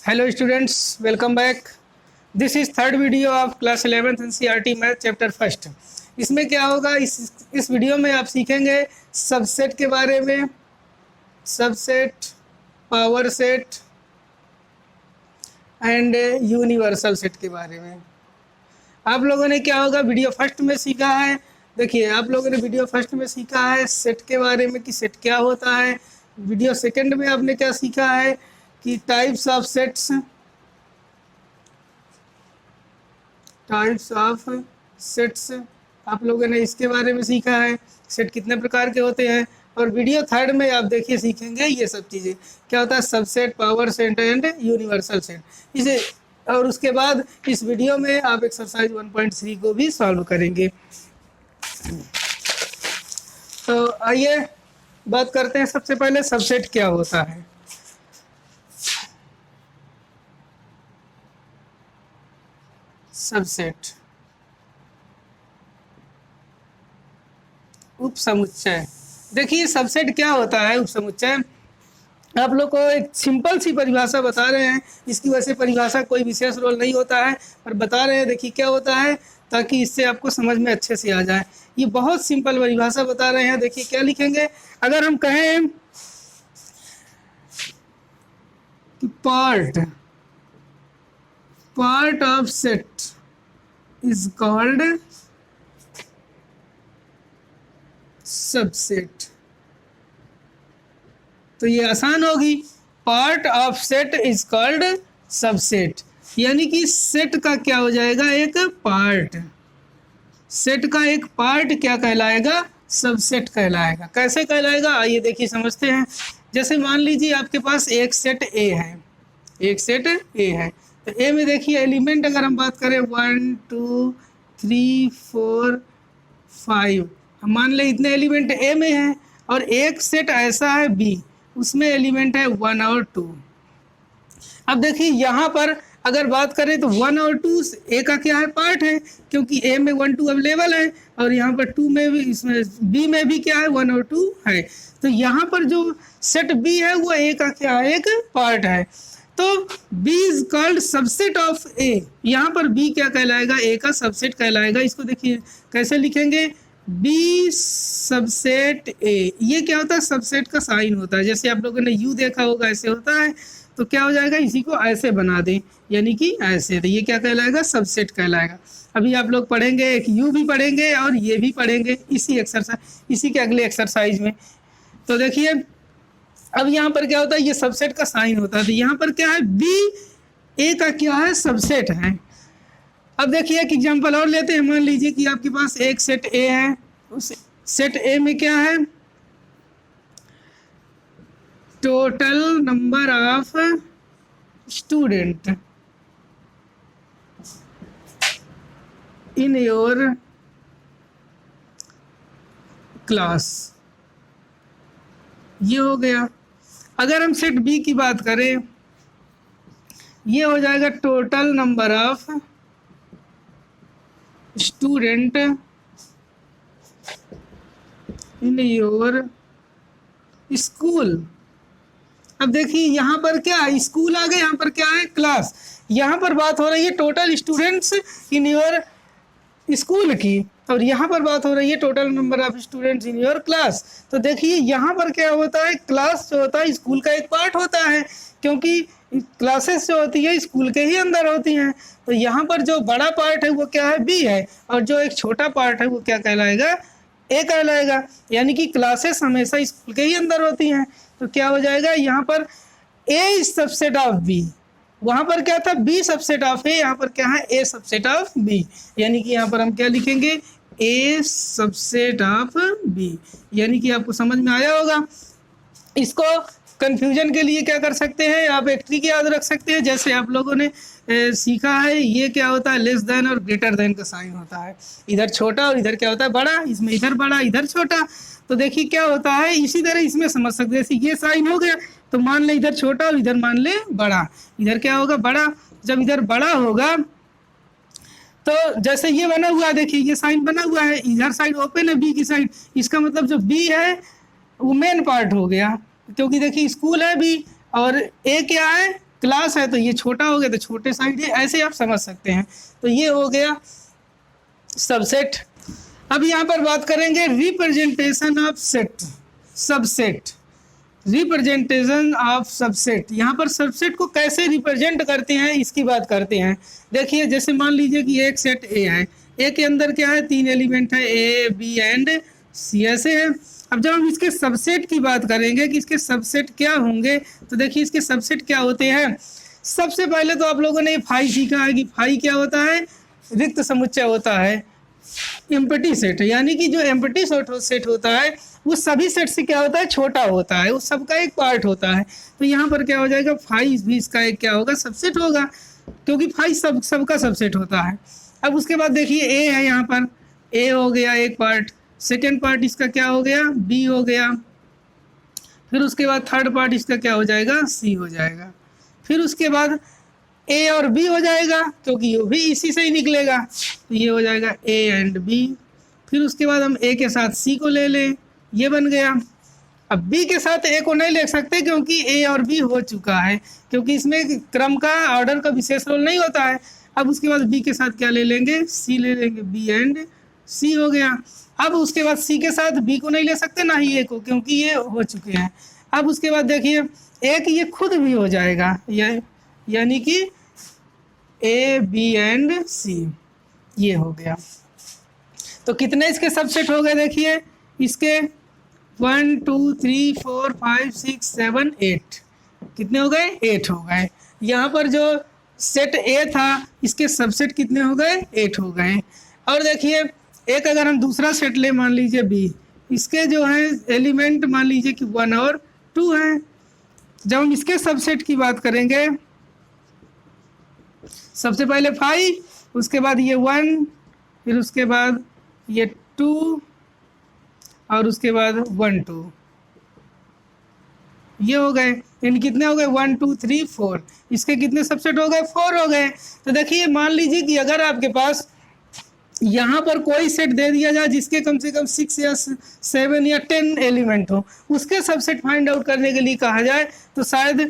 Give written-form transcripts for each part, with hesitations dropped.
Hello students, welcome back. This is third video of class 11th NCERT math chapter first. इसमें क्या होगा, इस video में आप सीखेंगे सबसेट के बारे में, subset, power set and universal set के बारे में। आप लोगों ने क्या होगा वीडियो फर्स्ट में सीखा है, देखिए आप लोगों ने वीडियो फर्स्ट में सीखा है सेट के बारे में कि सेट क्या होता है। वीडियो सेकंड में आपने क्या सीखा है कि टाइप्स ऑफ सेट्स, आप लोगों ने इसके बारे में सीखा है, सेट कितने प्रकार के होते हैं। और वीडियो थर्ड में आप देखिए सीखेंगे ये सब चीज़ें, क्या होता है subset, power set and universal set इसे। और उसके बाद इस वीडियो में आप एक्सरसाइज 1.3 को भी सॉल्व करेंगे। तो आइए बात करते हैं सबसे पहले सबसेट क्या होता है। सबसेट उपसमुच्चय, देखिए सबसेट क्या होता है। उपसमुच्चय आप लोग को एक सिंपल सी परिभाषा बता रहे हैं, इसकी वजह से परिभाषा कोई विशेष रोल नहीं होता है पर बता रहे हैं। देखिए क्या होता है ताकि इससे आपको समझ में अच्छे से आ जाए। ये बहुत सिंपल परिभाषा बता रहे हैं। देखिए क्या लिखेंगे, अगर हम कहें कि part of set is called subset, तो ये आसान होगी। Part of set is called subset, यानी कि सेट का क्या हो जाएगा, एक पार्ट। सेट का एक पार्ट क्या कहलाएगा, सबसेट कहलाएगा। कैसे कहलाएगा आइए देखिए समझते हैं। जैसे मान लीजिए आपके पास एक सेट ए है, एक सेट ए है, तो ए में देखिए एलिमेंट अगर हम बात करें 1 2 3 4 5, हम मान लें इतने एलिमेंट ए में हैं। और एक सेट ऐसा है बी, उसमें एलिमेंट है 1 और 2। अब देखिए यहाँ पर अगर बात करें तो 1 और 2 ए का क्या है, पार्ट है, क्योंकि ए में 1 2 अवेलेबल है और यहाँ पर 2 में भी, इसमें बी में भी क्या है 1 और 2 है। तो यहाँ पर जो सेट बी है वो ए का क्या है, एक पार्ट है। तो B is called subset of A, यहाँ पर B क्या कहलाएगा, A का सबसेट कहलाएगा। इसको देखिए कैसे लिखेंगे, B सबसेट A। ये क्या होता है, सबसेट का साइन होता है। जैसे आप लोगों ने U देखा होगा ऐसे होता है, तो क्या हो जाएगा, इसी को ऐसे बना दें, यानी कि ऐसे, तो ये क्या कहलाएगा, सबसेट कहलाएगा। अभी आप लोग पढ़ेंगे, एक U भी पढ़ेंगे और ये भी पढ़ेंगे इसी के अगले एक्सरसाइज में। तो देखिए अब यहाँ पर क्या होता है, ये सबसेट का साइन होता है। तो यहाँ पर क्या है, बी ए का क्या है, सबसेट है। अब देखिए एक एग्जांपल और लेते हैं। मान लीजिए कि आपके पास एक सेट ए है, उस सेट ए में क्या है, total number of student in your class, ये हो गया। अगर हम सेट बी की बात करें, ये हो जाएगा total number of student in your school. अब देखिए यहाँ पर क्या है, स्कूल आ गए, यहाँ पर क्या है, क्लास। यहाँ पर बात हो रही है total students in your school की, और यहाँ पर बात हो रही है total number of students in your class. तो देखिए यहाँ पर क्या होता है, क्लास जो होता है स्कूल का एक पार्ट होता है, क्योंकि क्लासेस जो होती है स्कूल के ही अंदर होती हैं। तो यहाँ पर जो बड़ा पार्ट है वो क्या है, बी है, और जो एक छोटा पार्ट है वो क्या कहलाएगा, ए कहलाएगा। यानी कि क्लासेस हमेशा स्कूल के ही अंदर होती हैं। तो क्या हो जाएगा, यहाँ पर ए इज सबसेट ऑफ बी, वहाँ पर क्या था, बी सबसेट ऑफ ए, यहाँ पर क्या है, ए सबसेट ऑफ बी। यानी कि यहाँ पर हम क्या लिखेंगे, ए सबसेट ऑफ बी। यानी कि आपको समझ में आया होगा। इसको कंफ्यूजन के लिए क्या कर सकते हैं, आप एक ट्रिक याद रख सकते हैं। जैसे आप लोगों ने सीखा है, ये क्या होता है, लेस देन और ग्रेटर देन का साइन होता है। इधर छोटा और इधर क्या होता है, बड़ा, इसमें इधर बड़ा इधर छोटा। तो देखिए क्या होता है, इसी तरह इसमें समझ सकते हैं। जैसे ये साइन हो गया तो मान ले इधर छोटा और इधर मान ले बड़ा, इधर क्या होगा, बड़ा। जब इधर बड़ा होगा तो जैसे ये बना हुआ है, देखिए ये साइन बना हुआ है, इधर साइड ओपन है बी की साइड, इसका मतलब जो बी है वो मेन पार्ट हो गया, क्योंकि देखिए स्कूल है बी और ए क्या है, क्लास है तो ये छोटा हो गया तो छोटे साइड है, ऐसे आप समझ सकते हैं। तो ये हो गया सबसेट। अब यहाँ पर बात करेंगे representation of set, subset, representation of subset. यहाँ पर सबसेट को कैसे रिप्रेजेंट करते हैं इसकी बात करते हैं। देखिए जैसे मान लीजिए कि एक सेट ए है, ए के अंदर क्या है, 3 एलिमेंट है, ए बी एंड सी, ऐसे है। अब जब हम इसके सबसेट की बात करेंगे कि इसके सबसेट क्या होंगे, तो देखिए इसके सबसेट क्या होते हैं। सबसे पहले तो आप लोगों ने फाई सीखा है कि फाई क्या होता है, रिक्त समुच्चय होता है। एम्प्टी सेट यानी कि जो एम्प्टी सेट होता है वो सभी सेट से क्या होता है, छोटा होता है, वो सबका एक पार्ट होता है। तो यहाँ पर क्या हो जाएगा, फाइव भी इसका एक क्या होगा, सबसेट होगा, क्योंकि फाइव सबका सबसेट होता है। अब उसके बाद देखिए ए है, यहाँ पर ए हो गया एक पार्ट, सेकेंड पार्ट इसका क्या हो गया, बी हो गया, फिर उसके बाद थर्ड पार्ट इसका क्या हो जाएगा, सी हो जाएगा, फिर उसके बाद ए और बी हो जाएगा क्योंकि ये भी इसी से ही निकलेगा, तो ये हो जाएगा ए एंड बी। फिर उसके बाद हम ए के साथ सी को ले लें, ये बन गया। अब बी के साथ ए को नहीं ले सकते क्योंकि ए और बी हो चुका है, क्योंकि इसमें क्रम का ऑर्डर का विशेष रोल नहीं होता है। अब उसके बाद बी के साथ क्या ले लेंगे, सी ले लेंगे, बी एंड सी हो गया। अब उसके बाद सी के साथ बी को नहीं ले सकते, ना ही ए को, क्योंकि ये हो चुके हैं। अब उसके बाद देखिए एक ये खुद भी हो जाएगा, यानी कि ए बी एंड सी, ये हो गया। तो कितने इसके सबसेट हो गए, देखिए इसके 1 2 3 4 5 6 7 8, कितने हो गए, 8 हो गए। यहाँ पर जो सेट ए था इसके सबसेट कितने हो गए, 8 हो गए। और देखिए एक अगर हम दूसरा सेट ले, मान लीजिए बी, इसके जो है एलिमेंट मान लीजिए कि 1 और 2 हैं। जब हम इसके सबसेट की बात करेंगे, सबसे पहले 5, उसके बाद ये 1, फिर उसके बाद ये 2 और उसके बाद 1 2, ये हो गए। इन कितने हो गए, 1 2 3 4, इसके कितने सबसेट हो गए, 4 हो गए। तो देखिए मान लीजिए कि अगर आपके पास यहाँ पर कोई सेट दे दिया जाए जिसके कम से कम 6 या 7 या 10 एलिमेंट हो, उसके सबसेट फाइंड आउट करने के लिए कहा जाए तो शायद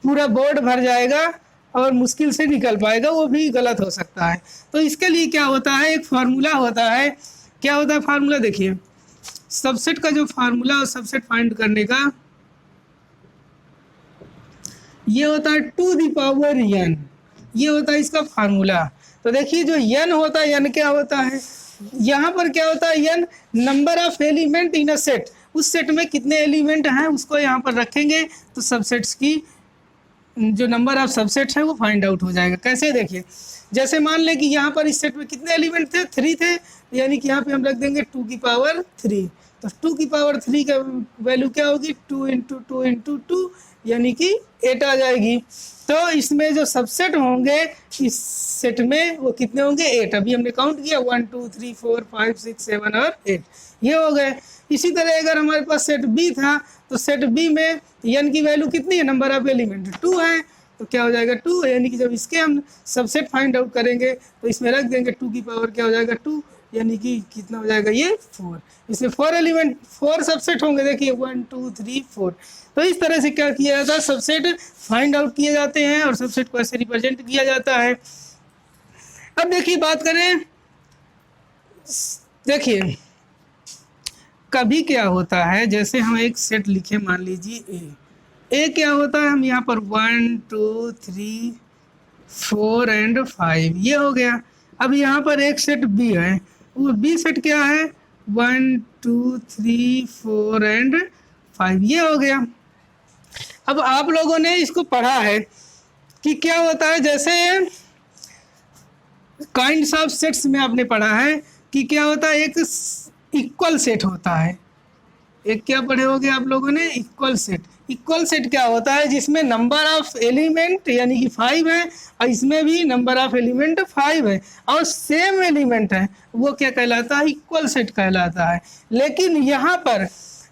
पूरा बोर्ड भर जाएगा और मुश्किल से निकल पाएगा, वो भी गलत हो सकता है। तो इसके लिए क्या होता है, एक फार्मूला होता है। क्या होता है फार्मूला, देखिए सबसेट का जो फार्मूला और सबसेट फाइंड करने का, ये होता है 2 द पावर n, ये होता है इसका फार्मूला। तो देखिए जो n होता है, n क्या होता है, यहाँ पर क्या होता है, n number of element in a set, उस सेट में कितने एलिमेंट हैं उसको यहाँ पर रखेंगे तो सबसेट्स की जो नंबर ऑफ सबसेट्स है वो फाइंड आउट हो जाएगा। कैसे, देखिए जैसे मान लें कि यहाँ पर इस सेट में कितने एलिमेंट थे, 3 थे, यानी कि यहाँ पे हम रख देंगे 2 की पावर 3। तो 2 की पावर 3 का वैल्यू क्या होगी, 2 × 2 × 2, यानी कि 8 आ जाएगी। तो इसमें जो सबसेट होंगे इस सेट में वो कितने होंगे, 8। अभी हमने काउंट किया 1 2 3 4 5 6 7 और 8, ये हो गए। इसी तरह अगर हमारे पास सेट बी था तो सेट बी में n की वैल्यू कितनी है, नंबर ऑफ एलिमेंट 2 है, तो क्या हो जाएगा 2, यानी कि जब इसके हम सबसेट फाइंड आउट करेंगे तो इसमें रख देंगे 2 की पावर क्या हो जाएगा 2, यानी कि कितना हो जाएगा ये 4। इसमें 4 एलिमेंट 4 सबसेट होंगे, देखिए 1 2 3 4। तो इस तरह से क्या किया जाता है, सबसेट फाइंड आउट किए जाते हैं और सबसेट को ऐसे रिप्रेजेंट किया जाता है। अब देखिए बात करें, देखिए कभी क्या होता है, जैसे हम एक सेट लिखे, मान लीजिए ए क्या होता है, हम यहाँ पर 1 2 3 4 एंड 5, ये हो गया। अब यहाँ पर एक सेट बी है, वो बी सेट क्या है, 1 2 3 4 एंड 5, ये हो गया। अब आप लोगों ने इसको पढ़ा है कि क्या होता है, जैसे काइंड्स ऑफ सेट्स में आपने पढ़ा है कि क्या होता है, एक इक्वल सेट होता है। एक क्या पढ़े होगे आप लोगों ने, इक्वल सेट। इक्वल सेट क्या होता है, जिसमें नंबर ऑफ एलिमेंट यानी कि 5 है और इसमें भी नंबर ऑफ एलिमेंट 5 है और सेम एलिमेंट है, वो क्या कहलाता है, इक्वल सेट कहलाता है। लेकिन यहाँ पर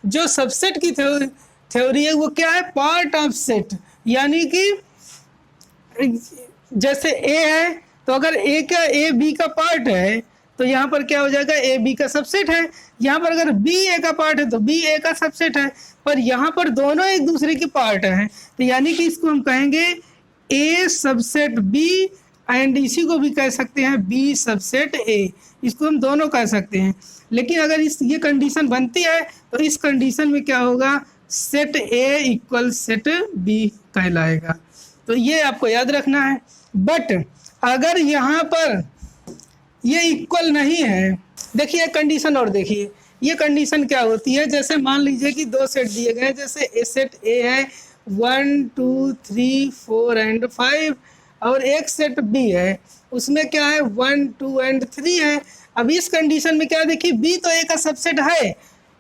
जो सबसेट की थ्योरी है वो क्या है, पार्ट ऑफ सेट, यानी कि जैसे ए है तो अगर ए बी का पार्ट है तो यहाँ पर क्या हो जाएगा, ए बी का सबसेट है। यहाँ पर अगर बी ए का पार्ट है तो बी ए का सबसेट है, पर यहाँ पर दोनों एक दूसरे के पार्ट हैं, तो यानी कि इसको हम कहेंगे ए सबसेट बी, एंड इसी को भी कह सकते हैं बी सबसेट ए, इसको हम दोनों कह सकते हैं। लेकिन अगर ये कंडीशन बनती है तो इस कंडीशन में क्या होगा, set A equal set B कहलाएगा। तो ये आपको याद रखना है। बट अगर यहाँ पर ये इक्वल नहीं है, देखिए कंडीशन और देखिए, ये कंडीशन क्या होती है, जैसे मान लीजिए कि दो सेट दिए गए, जैसे ए सेट ए है 1 2 3 4 एंड 5, और एक सेट बी है उसमें क्या है 1 2 एंड 3 है। अब इस कंडीशन में क्या देखिए, बी तो ए का सबसेट है,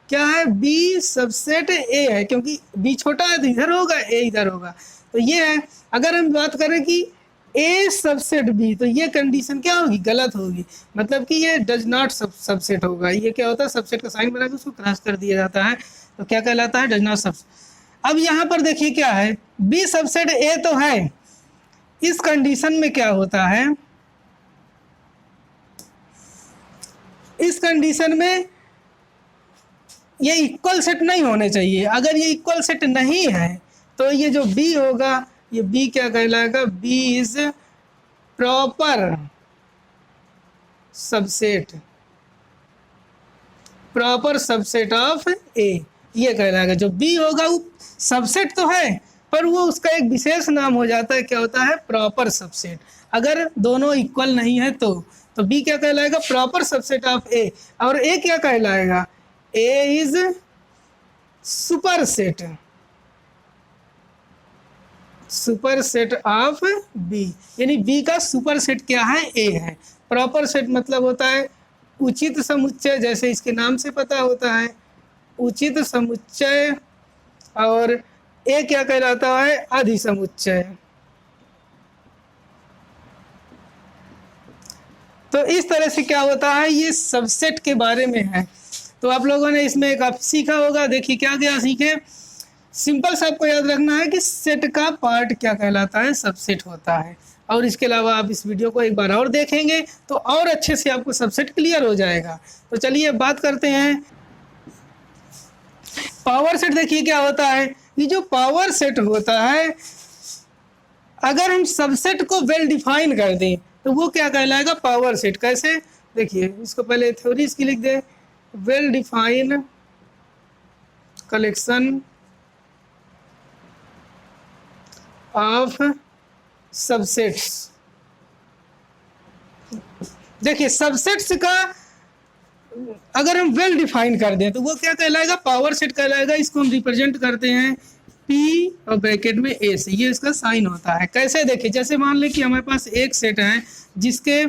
क्या है बी सबसेट ए है, क्योंकि बी छोटा है तो इधर होगा, ए इधर होगा, तो ये है। अगर हम बात करें कि ए सबसेट बी, तो ये कंडीशन क्या होगी, गलत होगी, मतलब कि ये डज नॉट सबसेट होगा। ये क्या होता है, सबसेट का साइन बना के उसको क्रॉस कर दिया जाता है, तो क्या कहलाता है, डज नॉट सबसेट। अब यहाँ पर देखिए क्या है, बी सबसेट ए तो है, इस कंडीशन में क्या होता है, इस कंडीशन में ये इक्वल सेट नहीं होने चाहिए। अगर ये इक्वल सेट नहीं है तो ये जो बी होगा, ये बी क्या कहलाएगा, B is proper subset, proper subset of A, ये कहलाएगा। जो बी होगा वो सबसेट तो है, पर वो उसका एक विशेष नाम हो जाता है, क्या होता है, प्रॉपर सबसेट। अगर दोनों इक्वल नहीं है तो बी क्या कहलाएगा, प्रॉपर सबसेट ऑफ ए। और ए क्या कहलाएगा, A is superset, superset of B, यानी बी का सुपर सेट क्या है, ए है। प्रॉपर सेट मतलब होता है उचित समुच्चय, जैसे इसके नाम से पता होता है उचित समुच्चय, और ए क्या कहलाता है, अधिसमुच्चय। तो इस तरह से क्या होता है, ये सबसेट के बारे में है। तो आप लोगों ने इसमें एक आप सीखा होगा, देखिए क्या क्या सीखे। सिंपल सा आपको याद रखना है कि सेट का पार्ट क्या कहलाता है, सबसेट होता है। और इसके अलावा आप इस वीडियो को एक बार और देखेंगे तो और अच्छे से आपको सबसेट क्लियर हो जाएगा। तो चलिए बात करते हैं पावर सेट। देखिए क्या होता है, ये जो पावर सेट होता है, अगर हम सबसेट को वेल डिफाइन कर दें तो वो क्या कहलाएगा, पावर सेट। कैसे, देखिए इसको पहले थ्योरी इसकी लिख दें, well define collection of subsets. देखिए सबसेट्स का अगर हम वेल डिफाइन कर दें तो वो क्या कहलाएगा, पावर सेट कहलाएगा। इसको हम रिप्रेजेंट करते हैं पी और ब्रैकेट में ए से, ये इसका साइन होता है। कैसे, देखिए जैसे मान लें कि हमारे पास एक सेट है जिसके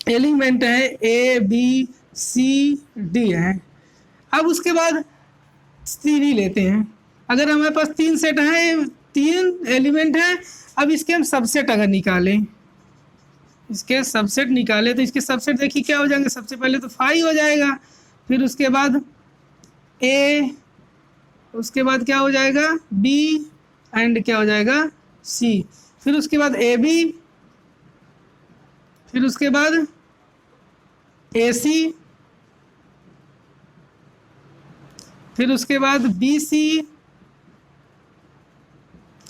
एलिमेंट है ए बी सी डी है। अब उसके बाद 3 लेते हैं, अगर हमारे पास 3 सेट हैं, 3 एलिमेंट हैं। अब इसके हम सबसेट अगर निकालें, इसके सबसेट निकाले तो इसके सबसेट देखिए क्या हो जाएंगे, सबसे पहले तो 5 हो जाएगा, फिर उसके बाद ए, उसके बाद क्या हो जाएगा बी, एंड क्या हो जाएगा सी, फिर उसके बाद ए बी, फिर उसके बाद ए सी, फिर उसके बाद बी सी,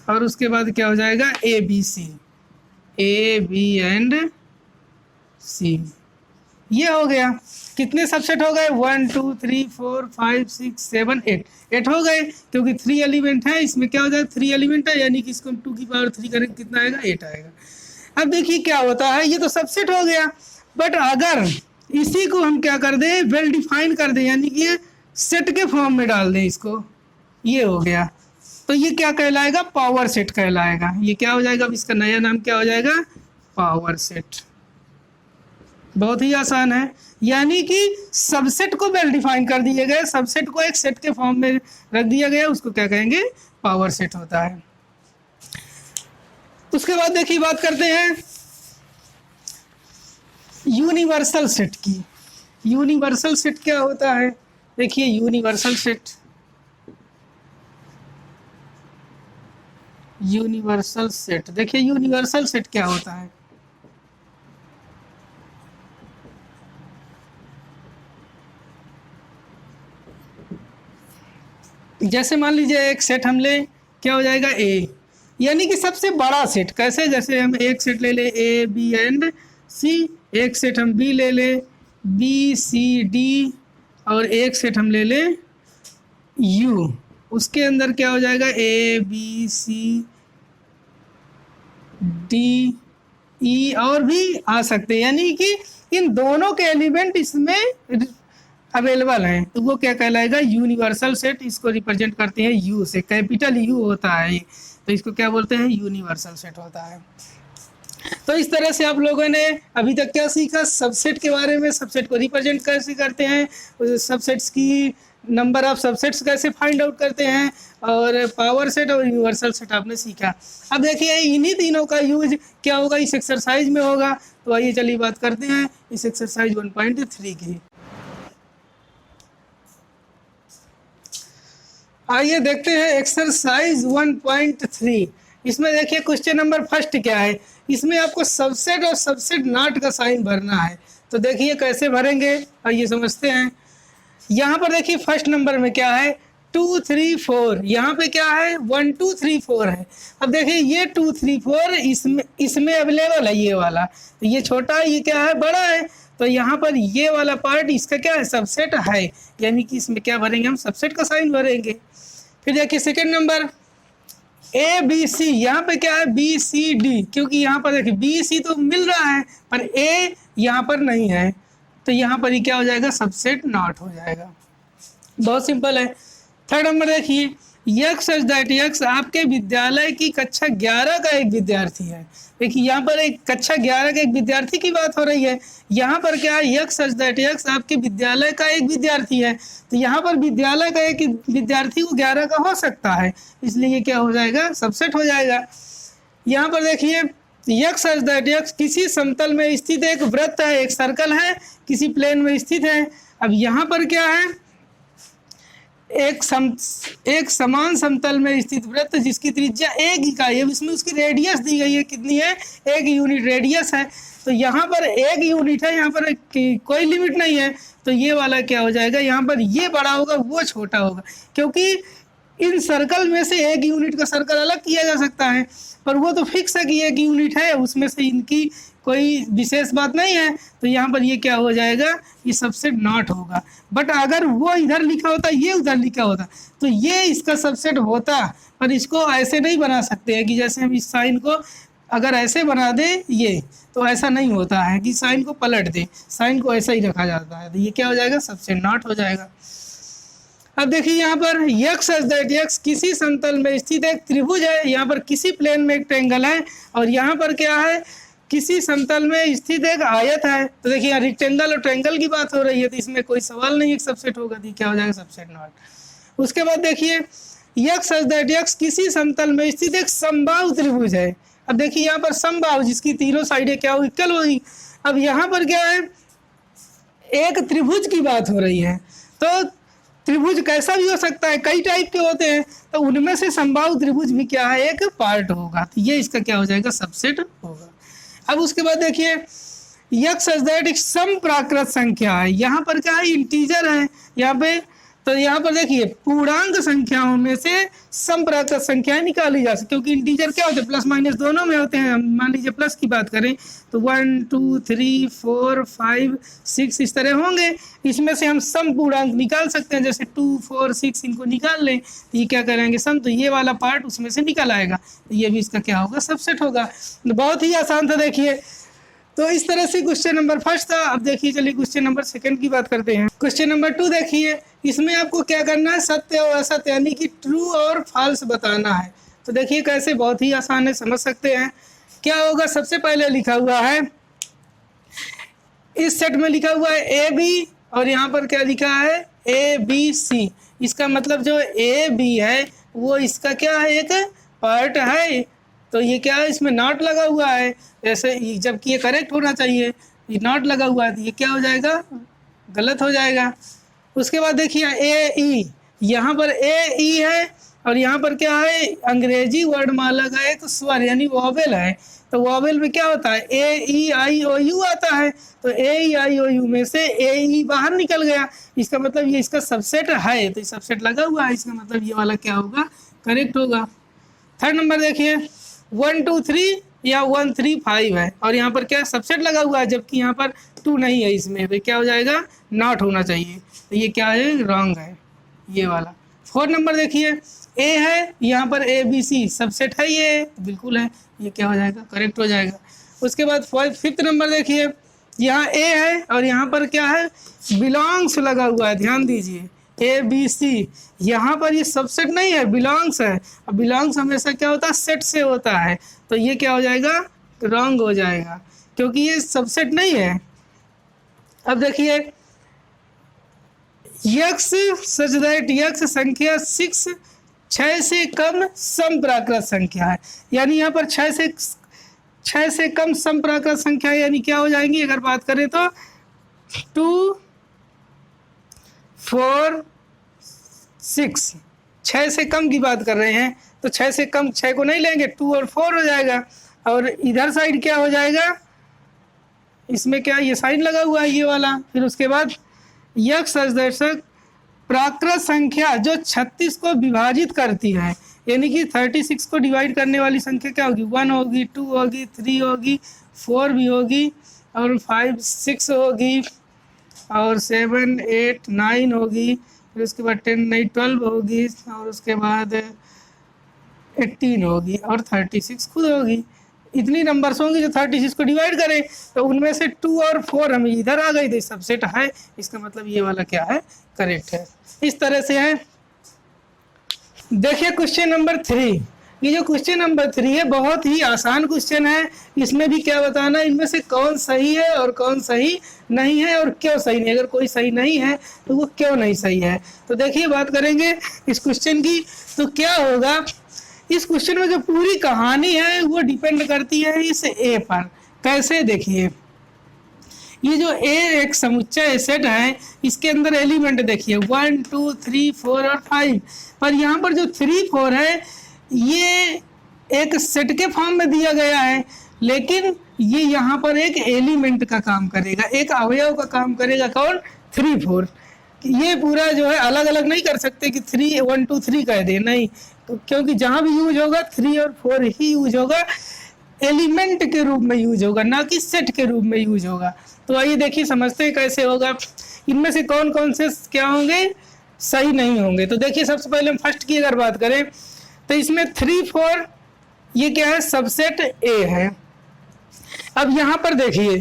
और उसके बाद क्या हो जाएगा A B C, A B and C. ये हो गया। कितने सबसेट हो गए, 1 2 3 4 5 6 7 8 हो गए, क्योंकि 3 एलिमेंट है। इसमें क्या हो जाएगा, 3 एलिमेंट है, यानी कि इसको हम 2 की पावर 3 करेंगे, कितना आएगा, 8 आएगा। अब देखिए क्या होता है, ये तो सबसेट हो गया, बट अगर इसी को हम क्या कर दें, वेल डिफाइन कर दें, यानी कि ये सेट के फॉर्म में डाल दें इसको, ये हो गया, तो ये क्या कहलाएगा, पावर सेट कहलाएगा। ये क्या हो जाएगा, अब इसका नया नाम क्या हो जाएगा, पावर सेट। बहुत ही आसान है, यानी कि सबसेट को वेल डिफाइन कर दिए गए, सबसेट को एक सेट के फॉर्म में रख दिया गया, उसको क्या कहेंगे, पावर सेट होता है। उसके बाद देखिए बात करते हैं यूनिवर्सल सेट की। यूनिवर्सल सेट क्या होता है, देखिए यूनिवर्सल सेट, यूनिवर्सल सेट, देखिए यूनिवर्सल सेट क्या होता है। जैसे मान लीजिए एक सेट हम ले, क्या हो जाएगा ए, यानी कि सबसे बड़ा सेट। कैसे? जैसे हम एक सेट ले ले ए बी एंड सी, एक सेट हम बी ले ले बी सी डी, और एक सेट हम ले ले यू। उसके अंदर क्या हो जाएगा? A B C D E और भी आ सकते हैं, यानी कि इन दोनों के एलिमेंट इसमें अवेलेबल हैं, तो वो क्या कहलाएगा? Universal set. इसको रिप्रेजेंट करते हैं यू से, कैपिटल यू होता है, तो इसको क्या बोलते हैं? यूनिवर्सल सेट होता है। तो इस तरह से आप लोगों ने अभी तक क्या सीखा? सबसेट के बारे में। सबसेट को रिप्रेजेंट कैसे करते हैं, सबसेट्स की नंबर ऑफ सबसेट्स कैसे फाइंड आउट करते हैं, और पावर सेट और यूनिवर्सल सेट आपने सीखा। अब देखिए इन्हीं तीनों का यूज क्या होगा इस एक्सरसाइज में होगा। तो आइए चलिए बात करते हैं इस एक्सरसाइज 1.3 की। आइए देखते हैं एक्सरसाइज 1.3। इसमें देखिए क्वेश्चन नंबर फर्स्ट क्या है, इसमें आपको सबसेट और सबसेट नॉट का साइन भरना है। तो देखिए कैसे भरेंगे, आइए समझते हैं। यहाँ पर देखिए फर्स्ट नंबर में क्या है? 2 3 4। यहाँ पे क्या है? 1 2 3 4 है। अब देखिए ये 2 3 4 इसमें अवेलेबल है ये वाला, तो ये छोटा है, ये क्या है? बड़ा है। तो यहाँ पर ये वाला पार्ट इसका क्या है? सबसेट है, यानी कि इसमें क्या भरेंगे? हम सबसेट का साइन भरेंगे। फिर देखिए second number A B C, यहाँ पे क्या है? बी सी डी, क्योंकि यहाँ पर देखिए बी सी तो मिल रहा है पर ए यहाँ पर नहीं है, तो यहाँ पर ही क्या हो जाएगा? सबसेट नॉट हो जाएगा। बहुत सिंपल है। थर्ड नंबर देखिए यक्स सच दैट यक्स आपके विद्यालय की कक्षा 11 का एक विद्यार्थी है। देखिए यहाँ पर एक कक्षा 11 के एक विद्यार्थी की बात हो रही है। यहाँ पर क्या है? यक्स सच दैट यक्स आपके विद्यालय का एक विद्यार्थी है, तो यहाँ पर विद्यालय का एक विद्यार्थी वो 11 का हो सकता है, इसलिए ये क्या हो जाएगा? सबसेट हो जाएगा। यहाँ पर देखिए यक्स सच दैट यक्स किसी समतल में स्थित एक वृत्त है, एक सर्कल है, किसी प्लेन में स्थित है। अब यहाँ पर क्या है? एक समान समतल में स्थित वृत्त जिसकी त्रिज्या 1 इकाई है, इसमें उसकी रेडियस दी गई है, कितनी है? 1 यूनिट रेडियस है। तो यहाँ पर 1 यूनिट है, यहाँ पर कोई लिमिट नहीं है, तो ये वाला क्या हो जाएगा? यहाँ पर ये बड़ा होगा, वो छोटा होगा, क्योंकि इन सर्कल में से 1 यूनिट का सर्कल अलग किया जा सकता है, पर वो तो फिक्स है कि 1 यूनिट है, उसमें से इनकी कोई विशेष बात नहीं है, तो यहाँ पर ये क्या हो जाएगा? ये सबसेट नॉट होगा। बट अगर वो इधर लिखा होता, ये उधर लिखा होता, तो ये इसका सबसेट होता, पर इसको ऐसे नहीं बना सकते हैं कि जैसे हम इस साइन को अगर ऐसे बना दे ये, तो ऐसा नहीं होता है कि साइन को पलट दे, साइन को ऐसा ही रखा जाता है, तो ये क्या हो जाएगा? सबसेट नॉट हो जाएगा। अब देखिए यहाँ पर यक्स सच दैट यक्स किसी समतल में स्थित एक त्रिभुज है, यहाँ पर किसी प्लेन में एक ट्रायंगल है, और यहाँ पर क्या है? किसी समतल में स्थित एक आयत है। तो देखिए यहाँ रेक्टेंगल और ट्रायंगल की बात हो रही है, तो इसमें कोई सवाल नहीं है सबसेट होगा, तो क्या हो जाएगा? Subset not. उसके बाद देखिए यक्स सच दैट यक्स किसी समतल में स्थित एक समबाहु त्रिभुज है। अब देखिए यहाँ पर समबाहु जिसकी तीनों साइडें क्या होगी? इक्वल होगी। अब यहाँ पर क्या है? एक त्रिभुज की बात हो रही है, तो त्रिभुज कैसा भी हो सकता है, कई टाइप के होते हैं, तो उनमें से समबाहु त्रिभुज भी क्या है? एक पार्ट होगा, तो ये इसका क्या हो जाएगा? सबसेट होगा। अब उसके बाद देखिए यक्स सच दैट एक समप्राकृत संख्या है, यहाँ पर क्या है? इंटीजर है यहाँ पे, तो यहाँ पर देखिए पूर्णांक संख्याओं में से समप्राकृत संख्याएं निकाली जा सकती, क्योंकि इंटीजर क्या होते हैं? प्लस माइनस दोनों में होते हैं। मान लीजिए प्लस की बात करें तो 1 2 3 4 5 6 इस तरह होंगे, इसमें से हम सम पूर्णांक निकाल सकते हैं, जैसे 2 4 6 इनको निकाल लें, तो ये क्या करेंगे? सम, तो ये वाला पार्ट उसमें से निकल आएगा, तो ये भी इसका क्या होगा? सबसेट होगा। बहुत ही आसान था। देखिए तो इस तरह से क्वेश्चन नंबर फर्स्ट था। अब देखिए चलिए क्वेश्चन नंबर सेकंड की बात करते हैं। क्वेश्चन नंबर 2 देखिए, इसमें आपको क्या करना है? सत्य और असत्य यानी कि ट्रू और फॉल्स बताना है। तो देखिए कैसे, बहुत ही आसान है, समझ सकते हैं। क्या होगा? सबसे पहले लिखा हुआ है, इस सेट में लिखा हुआ है ए बी, और यहाँ पर क्या लिखा है? A B C. इसका मतलब जो ए बी है वो इसका क्या है? एक पार्ट है, तो ये क्या है? इसमें नॉट लगा हुआ है, जैसे जबकि ये करेक्ट होना चाहिए, ये नॉट लगा हुआ है, तो ये क्या हो जाएगा? गलत हो जाएगा। उसके बाद देखिए ए ई, यहाँ पर ए ई है, और यहाँ पर क्या है, अंग्रेजी वर्णमाला का एक स्वर यानी वॉवेल है। तो वॉवेल में क्या होता है, ए ई आई ओ यू आता है। तो ए ई आई ओ यू में से ए ई बाहर निकल गया, इसका मतलब ये इसका सबसेट है, तो सबसेट लगा हुआ है, इसका मतलब ये वाला क्या होगा, करेक्ट होगा। थर्ड नंबर देखिए 1 2 3 या 1 3 5 है और यहाँ पर क्या सबसेट लगा हुआ है, जबकि यहाँ पर 2 नहीं है इसमें, तो क्या हो जाएगा, नॉट होना चाहिए। तो ये क्या है, रॉन्ग है ये वाला। फोर्थ नंबर देखिए ए है, यहाँ पर ए बी सी सबसेट है, ये बिल्कुल है, ये क्या हो जाएगा, करेक्ट हो जाएगा। उसके बाद फिफ्थ नंबर देखिए, यहाँ ए है और यहाँ पर क्या है, बिलोंग्स लगा हुआ है, ध्यान दीजिए ए बी सी, यहाँ पर ये सबसेट नहीं है, बिलोंग्स है। और बिलोंग्स हमेशा क्या होता है, सेट से होता है, तो ये क्या हो जाएगा, रॉन्ग हो जाएगा क्योंकि ये सबसेट नहीं है। अब देखिए यक्स सच दैट यक्स संख्या 6 से कम समप्राकृत संख्या है, यानी यहाँ पर 6 से कम समप्राकृत संख्या है, यानी क्या हो जाएंगी, अगर बात करें तो 2 4 6, 6 से कम की बात कर रहे हैं, तो 6 से कम 6 को नहीं लेंगे, 2 और 4 हो जाएगा। और इधर साइड क्या हो जाएगा, इसमें क्या ये साइन लगा हुआ है ये वाला। फिर उसके बाद यक्स दर्शक प्राकृत संख्या जो 36 को विभाजित करती है, यानी कि 36 को डिवाइड करने वाली संख्या क्या होगी, 1 होगी, 2 होगी, 3 होगी, 4 भी होगी और 5 6 होगी और 7 8 9 होगी, फिर उसके बाद 10 नहीं 12 होगी और उसके बाद 18 होगी और 36 खुद होगी। इतनी नंबर्स होंगी जो 36 को डिवाइड करें, तो उनमें से 2 और 4 हमें इधर आ गई, तो सबसेट है, इसका मतलब ये वाला क्या है, करेक्ट है। इस तरह से है। देखिए क्वेश्चन नंबर 3, ये जो क्वेश्चन नंबर 3 है बहुत ही आसान क्वेश्चन है। इसमें भी क्या बताना, इनमें से कौन सही है और कौन सही नहीं है और क्यों सही नहीं, अगर कोई सही नहीं है तो वो क्यों नहीं सही है। तो देखिए बात करेंगे इस क्वेश्चन की, तो क्या होगा, इस क्वेश्चन में जो पूरी कहानी है वो डिपेंड करती है इस ए पर। कैसे, देखिए ये जो ए एक समुच्चय सेट है, इसके अंदर एलिमेंट देखिए 1 2 3 4 और 5, पर यहाँ पर जो 3 4 है ये एक सेट के फॉर्म में दिया गया है, लेकिन ये यहाँ पर एक एलिमेंट का काम करेगा, एक अवयव का काम करेगा, कौन, 3 4। ये पूरा जो है अलग अलग नहीं कर सकते कि 3 1 2 3 कह दे, नहीं, तो क्योंकि जहाँ भी यूज होगा 3 और 4 ही यूज होगा, एलिमेंट के रूप में यूज होगा, ना कि सेट के रूप में यूज होगा। तो आइए देखिए समझते हैं कैसे होगा, इनमें से कौन कौन से क्या होंगे, सही नहीं होंगे। तो देखिए सबसे पहले हम फर्स्ट की अगर बात करें तो इसमें 3 4 ये क्या है, सबसेट ए है। अब यहाँ पर देखिए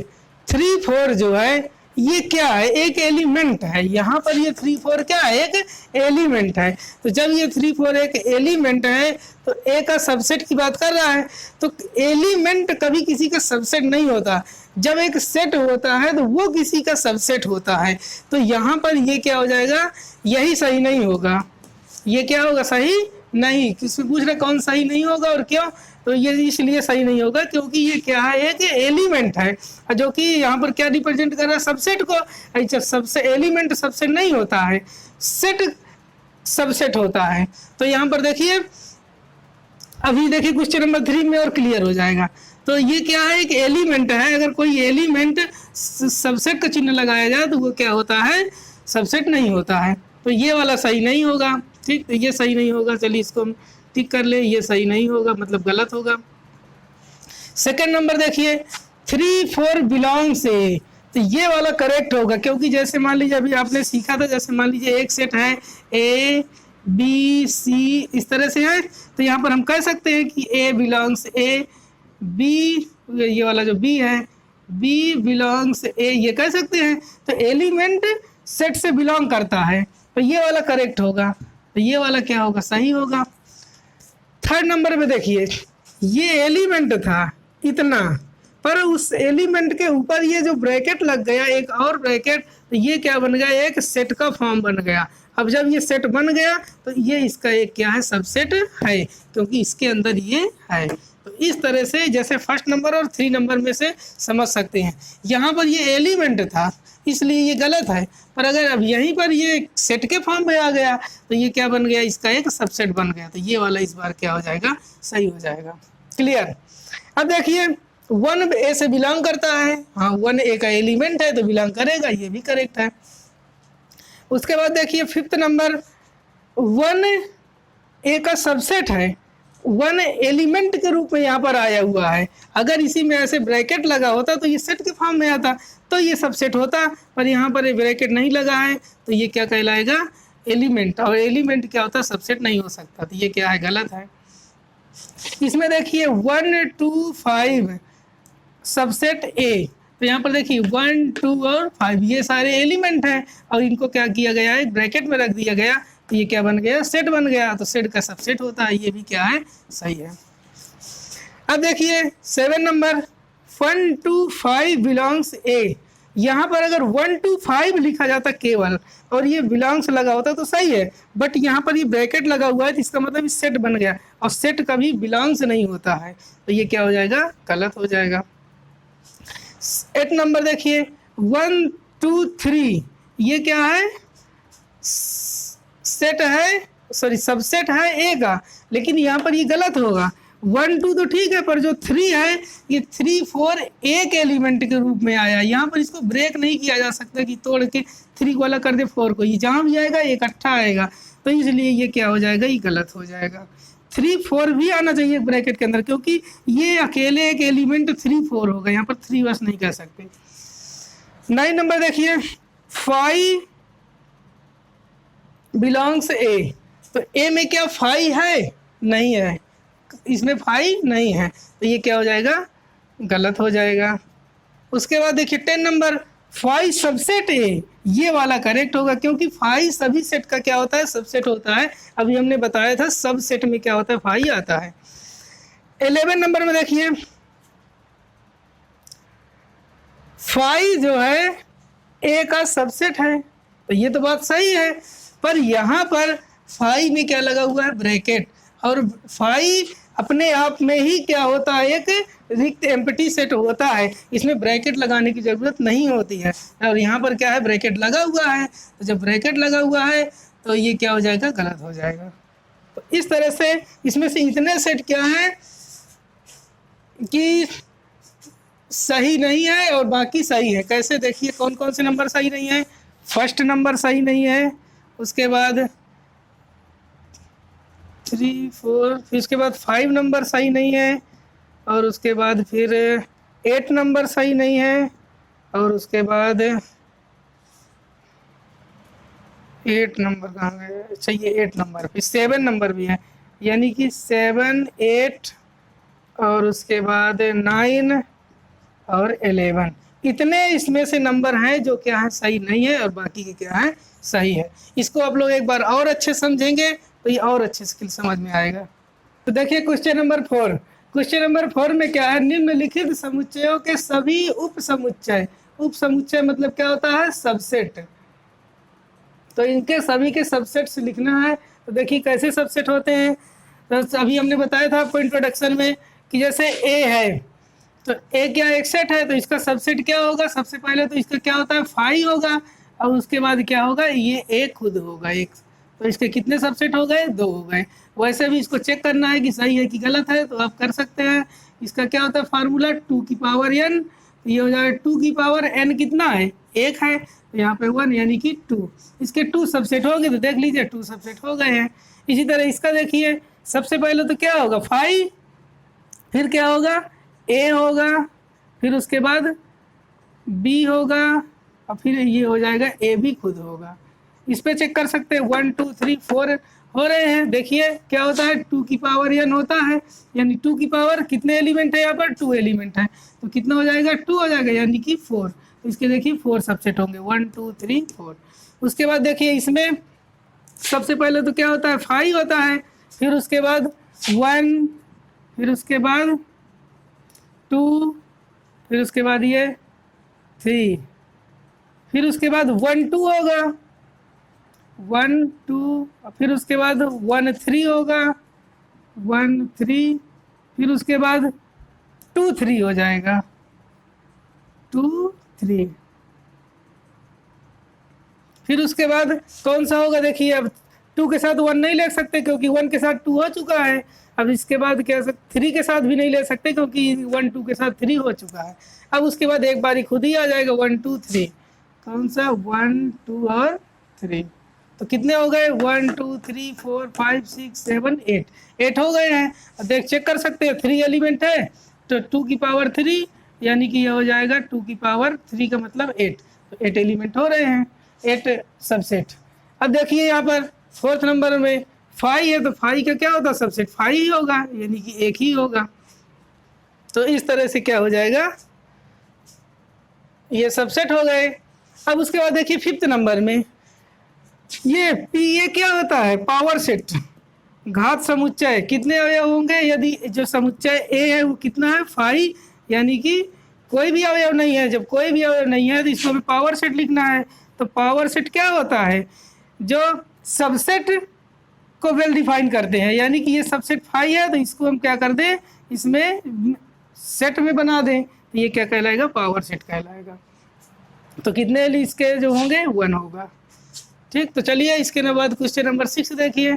3 4 जो है ये क्या है, एक एलिमेंट है, यहाँ पर ये 3 4 क्या है, एक एलिमेंट है। तो जब ये 3 4 एक एलिमेंट है तो ए का सबसेट की बात कर रहा है, तो एलिमेंट कभी किसी का सबसेट नहीं होता, जब एक सेट होता है तो वो किसी का सबसेट होता है। तो यहाँ पर ये क्या हो जाएगा, यही सही नहीं होगा, ये क्या होगा, सही नहीं। किसी पूछ रहे कौन सही नहीं होगा और क्यों, तो ये इसलिए सही नहीं होगा क्योंकि ये क्या है, एक एलिमेंट है जो कि यहाँ पर क्या रिप्रेजेंट कर रहा है, सबसेट को। अच्छा, सबसे एलिमेंट सबसेट नहीं होता है, सेट सबसेट होता है। तो यहाँ पर देखिए अभी देखिए क्वेश्चन नंबर 3 में और क्लियर हो जाएगा। तो ये क्या है, एक एलिमेंट है, अगर कोई एलिमेंट सबसेट का चिन्ह लगाया जाए तो वो क्या होता है, सबसेट नहीं होता है। तो ये वाला सही नहीं होगा, ठीक, तो ये सही नहीं होगा, चलिए इसको हम टिक कर ले, ये सही नहीं होगा, मतलब गलत होगा। सेकंड नंबर देखिए 3 4 बिलोंग्स ए, तो ये वाला करेक्ट होगा, क्योंकि जैसे मान लीजिए अभी आपने सीखा था, जैसे मान लीजिए एक सेट है ए बी सी इस तरह से है, तो यहाँ पर हम कह सकते हैं कि ए बिलोंग्स ए, बी ये वाला जो बी है बी बिलोंग्स ए, ये कह सकते हैं। तो एलिमेंट सेट से बिलोंग करता है, तो ये वाला करेक्ट होगा, तो ये वाला क्या होगा, सही होगा। थर्ड नंबर पे देखिए ये एलिमेंट था इतना, पर उस एलिमेंट के ऊपर ये जो ब्रैकेट लग गया, एक और ब्रैकेट, तो ये क्या बन गया, एक सेट का फॉर्म बन गया। अब जब ये सेट बन गया तो ये इसका एक क्या है, सबसेट है, क्योंकि इसके अंदर ये है। तो इस तरह से जैसे फर्स्ट नंबर और 3 नंबर में से समझ सकते हैं। यहाँ पर ये एलिमेंट था, इसलिए ये गलत है। पर अगर अब यहीं पर ये सेट के फॉर्म में आ गया तो ये क्या बन गया, इसका एक सबसेट बन गया, तो ये वाला इस बार क्या हो जाएगा, सही हो जाएगा। क्लियर। अब देखिए 1 ए से बिलोंग करता है, हाँ 1 ए का एलिमेंट है तो बिलोंग करेगा, ये भी करेक्ट है। उसके बाद देखिए 5th नंबर 1 ए का सबसेट है, 1 एलिमेंट के रूप में यहाँ पर आया हुआ है। अगर इसी में ऐसे ब्रैकेट लगा होता तो ये सेट के फॉर्म में आता तो ये सबसेट होता, पर यहाँ पर ये ब्रैकेट नहीं लगा है तो ये क्या कहलाएगा, एलिमेंट। और एलिमेंट क्या होता है, सबसेट नहीं हो सकता, तो ये क्या है, गलत है। इसमें देखिए 1 2 5 सबसेट ए, तो यहाँ पर देखिए 1 2 और 5 ये सारे एलिमेंट हैं और इनको क्या किया गया है, ब्रैकेट में रख दिया गया, तो ये क्या बन गया, सेट बन गया, तो सेट का सबसेट होता है, ये भी क्या है, सही है। अब देखिए 7 नंबर 1 2 5 बिलोंग्स ए, यहाँ पर अगर 1 2 5 लिखा जाता केवल और ये बिलोंग्स लगा होता तो सही है, बट यहाँ पर ये ब्रैकेट लगा हुआ है तो इसका मतलब सेट बन गया, और सेट कभी बिलोंग्स नहीं होता है, तो ये क्या हो जाएगा, गलत हो जाएगा। 8 नंबर देखिए 1 2 3 ये क्या है, सेट है, सॉरी सबसेट है ए का, लेकिन यहाँ पर ये गलत होगा। 1 2 तो ठीक है, पर जो 3 है ये 3 4 एक एलिमेंट के रूप में आया, यहाँ पर इसको ब्रेक नहीं किया जा सकता कि तोड़ के 3 को अलग कर दे 4 को, ये जहाँ भी जाएगा ये इकट्ठा आएगा, तो इसलिए ये क्या हो जाएगा, ये गलत हो जाएगा। 3 4 भी आना चाहिए ब्रैकेट के अंदर, क्योंकि ये अकेले एक एलिमेंट 3 4 होगा, यहाँ पर 3 बस नहीं कह सकते। 9 नंबर देखिए 5 बिलोंग्स ए, तो ए में क्या 5 है, नहीं है, इसमें 5 नहीं है, तो ये क्या हो जाएगा, गलत हो जाएगा। उसके बाद देखिए 10 नंबर 5 सबसेट ए, ये वाला करेक्ट होगा, क्योंकि 5 सभी सेट का क्या होता है, सबसेट होता है, अभी हमने बताया था सब सेट में क्या होता है, 5 आता है। 11 नंबर में देखिए 5 जो है ए का सबसेट है, तो ये तो बात सही है, पर यहाँ पर 5 में क्या लगा हुआ है, ब्रैकेट, और 5 अपने आप में ही क्या होता है, एक रिक्त एम्प्टी सेट होता है, इसमें ब्रैकेट लगाने की ज़रूरत नहीं होती है, और यहाँ पर क्या है, ब्रैकेट लगा हुआ है, तो जब ब्रैकेट लगा हुआ है तो ये क्या हो जाएगा, गलत हो जाएगा। तो इस तरह से इसमें से इतने सेट क्या हैं कि सही नहीं है और बाकी सही है। कैसे, देखिए कौन कौन से नंबर सही नहीं है। फर्स्ट नंबर सही नहीं है, उसके बाद 3 4, फिर उसके बाद 5 नंबर सही नहीं है, और उसके बाद फिर 8 नंबर सही नहीं है, और उसके बाद 8 नंबर कहाँ गए, अच्छा ये 8 नंबर, फिर 7 नंबर भी है, यानी कि 7 8 और उसके बाद 9 और 11, इतने इसमें से नंबर हैं जो क्या है, सही नहीं है, और बाकी के क्या है, सही है। इसको आप लोग एक बार और अच्छे समझेंगे तो ये और अच्छे स्किल समझ में आएगा। तो देखिए क्वेश्चन नंबर 4, क्वेश्चन नंबर 4 में क्या है, निम्नलिखित समुच्चयों के सभी उप समुच्चय, उप समुच्चय मतलब क्या होता है, सबसेट, तो इनके सभी के सबसेट्स लिखना है। तो देखिए कैसे सबसेट होते हैं, तो अभी हमने बताया था आपको इंट्रोडक्शन में कि जैसे ए है, तो ए क्या एक सेट है, तो इसका सबसेट क्या होगा, सबसे पहले तो इसका क्या होता है, 5 होगा, और उसके बाद क्या होगा, ये ए खुद होगा एक, तो इसके कितने सबसेट हो गए, 2 हो गए। वैसे भी इसको चेक करना है कि सही है कि गलत है, तो आप कर सकते हैं। इसका क्या होता है फार्मूला, 2 की पावर n, तो ये हो जाएगा 2 की पावर n कितना है, 1 है, तो यहाँ पे 1 यानी कि 2, इसके 2 सबसेट हो गए, तो देख लीजिए 2 सबसेट हो गए हैं। इसी तरह इसका देखिए, सबसे पहले तो क्या होगा 5, फिर क्या होगा ए होगा, फिर उसके बाद बी होगा, और फिर ये हो जाएगा ए भी खुद होगा। इस पे चेक कर सकते हैं, 1 2 3 4 हो रहे हैं। देखिए क्या होता है, 2 की पावर n होता है, यानी 2 की पावर कितने एलिमेंट है, यहाँ पर 2 एलिमेंट है, तो कितना हो जाएगा, 2 हो जाएगा, यानी कि 4। तो इसके देखिए 4 सबसेट होंगे, 1 2 3 4। उसके बाद देखिए इसमें सबसे पहले तो क्या होता है, 5 होता है, फिर उसके बाद 1, फिर उसके बाद 2, फिर उसके बाद ये 3, फिर उसके बाद 1 2 होगा, 1 2, फिर उसके बाद 1 3 होगा, 1 3, फिर उसके बाद 2 3 हो जाएगा, 2 3, फिर उसके बाद कौन सा होगा, देखिए अब 2 के साथ 1 नहीं ले सकते क्योंकि 1 के साथ 2 हो चुका है। अब इसके बाद क्या 3 के साथ भी नहीं ले सकते क्योंकि 1 2 के साथ 3 हो चुका है। अब उसके बाद एक बारी खुद ही आ जाएगा 1 2 3, कौन सा 1 2 और 3, तो कितने हो गए 1 2 3 4 5 6 7 8 हो गए हैं। अब देख चेक कर सकते हैं 3 एलिमेंट है तो 2 की पावर 3 यानी कि ये हो जाएगा 2 की पावर 3 का मतलब 8, तो 8 एलिमेंट हो रहे हैं, 8 सबसेट। अब देखिए यहाँ पर 4th नंबर में 5 है तो 5 का क्या होता है सबसेट 5 ही होगा, यानी कि एक ही होगा। तो इस तरह से क्या हो जाएगा, ये सबसेट हो गए। अब उसके बाद देखिए 5th नंबर में ये क्या होता है पावर सेट, घात समुच्चय। कितने अवयव होंगे, यदि जो समुच्चय ए है वो कितना है 5, यानी कि कोई भी अवयव नहीं है। जब कोई भी अवयव नहीं है तो इसको हमें पावर सेट लिखना है। तो पावर सेट क्या होता है, जो सबसेट को वेल डिफाइन करते हैं, यानी कि ये सबसेट 5 है तो इसको हम क्या कर दें, इसमें सेट में बना दें, तो ये क्या कहलाएगा पावर सेट कहलाएगा। तो कितने इसके जो होंगे 1 होगा। ठीक, तो चलिए इसके बाद क्वेश्चन नंबर 6 देखिए।